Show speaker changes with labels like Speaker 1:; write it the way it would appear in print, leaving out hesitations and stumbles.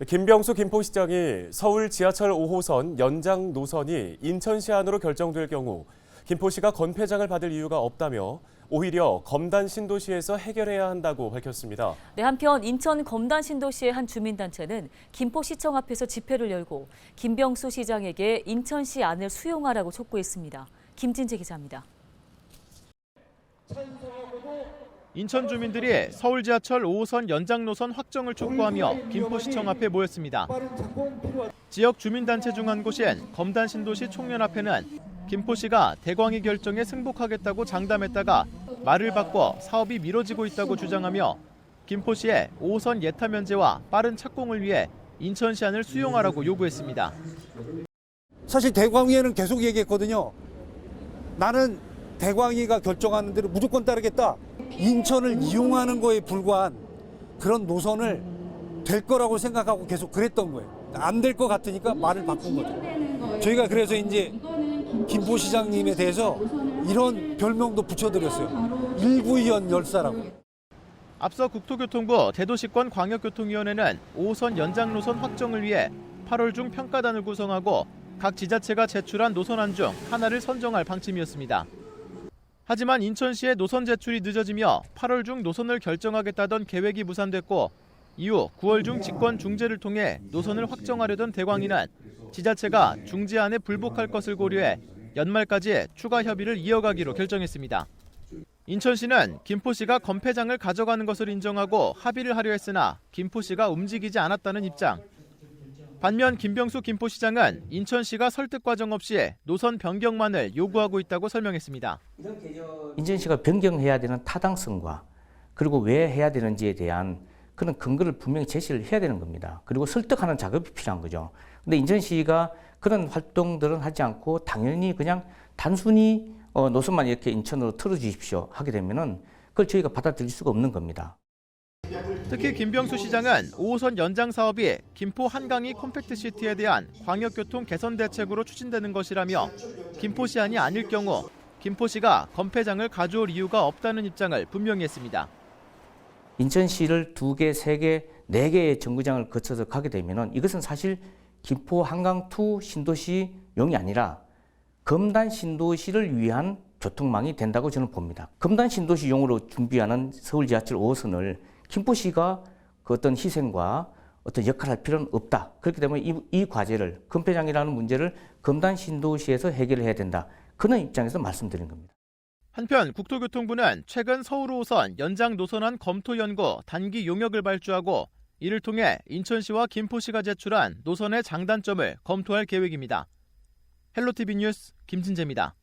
Speaker 1: 김병수 김포시장이 서울 지하철 5호선 연장 노선이 인천시 안으로 결정될 경우 김포시가 건폐장을 받을 이유가 없다며 오히려 검단 신도시에서 해결해야 한다고 밝혔습니다.
Speaker 2: 네, 한편 인천 검단 신도시의 한 주민단체는 김포시청 앞에서 집회를 열고 김병수 시장에게 인천시 안을 수용하라고 촉구했습니다. 김진재 기자입니다.
Speaker 3: 인천 주민들이 서울 지하철 5호선 연장 노선 확정을 촉구하며 김포시청 앞에 모였습니다. 지역 주민단체 중 한 곳인 검단 신도시 총연합회는 김포시가 대광이 결정에 승복하겠다고 장담했다가 말을 바꿔 사업이 미뤄지고 있다고 주장하며 김포시의 5호선 예타 면제와 빠른 착공을 위해 인천시 안을 수용하라고 요구했습니다.
Speaker 4: 사실 대광위에는 계속 얘기했거든요. 나는 대광위가 결정하는 대로 무조건 따르겠다. 인천을 이용하는 거에 불과한 그런 노선을 될 거라고 생각하고 계속 그랬던 거예요. 안 될 것 같으니까 말을 바꾼 거죠. 저희가 그래서 이제 김포시장님에 대해서 이런 별명도 붙여드렸어요. 일구이연 열사라고.
Speaker 3: 앞서 국토교통부 대도시권 광역교통위원회는 5호선 연장 노선 확정을 위해 8월 중 평가단을 구성하고 각 지자체가 제출한 노선안 중 하나를 선정할 방침이었습니다. 하지만 인천시의 노선 제출이 늦어지며 8월 중 노선을 결정하겠다던 계획이 무산됐고 이후 9월 중 직권 중재를 통해 노선을 확정하려던 대광위는 지자체가 중재안에 불복할 것을 고려해 연말까지 추가 협의를 이어가기로 결정했습니다. 인천시는 김포시가 건폐장을 가져가는 것을 인정하고 합의를 하려 했으나 김포시가 움직이지 않았다는 입장. 반면 김병수 김포시장은 인천시가 설득 과정 없이 노선 변경만을 요구하고 있다고 설명했습니다.
Speaker 5: 인천시가 변경해야 되는 타당성과 그리고 왜 해야 되는지에 대한 그런 근거를 분명히 제시를 해야 되는 겁니다. 그리고 설득하는 작업이 필요한 거죠. 근데 인천시가 그런 활동들은 하지 않고 당연히 그냥 단순히 노선만 이렇게 인천으로 틀어주십시오 하게 되면은 그걸 저희가 받아들일 수가 없는 겁니다.
Speaker 3: 특히 김병수 시장은 5호선 연장 사업이 김포 한강이 컴팩트시티에 대한 광역교통 개선 대책으로 추진되는 것이라며 김포시안이 아닐 경우 김포시가 건폐장을 가져올 이유가 없다는 입장을 분명히 했습니다.
Speaker 5: 인천시를 2개, 3개, 4개의 정거장을 거쳐서 가게 되면은 이것은 사실 김포 한강2 신도시용이 아니라 검단 신도시를 위한 교통망이 된다고 저는 봅니다. 검단 신도시용으로 준비하는 서울 지하철 5호선을 김포시가 그 어떤 희생과 어떤 역할을 할 필요는 없다. 그렇기 때문에 이 과제를 건폐장이라는 문제를 검단 신도시에서 해결해야 된다. 그런 입장에서 말씀드린 겁니다.
Speaker 3: 한편 국토교통부는 최근 서울 5호선 연장 노선안 검토 연구 단기 용역을 발주하고 이를 통해 인천시와 김포시가 제출한 노선의 장단점을 검토할 계획입니다. 헬로티비 뉴스 김진재입니다.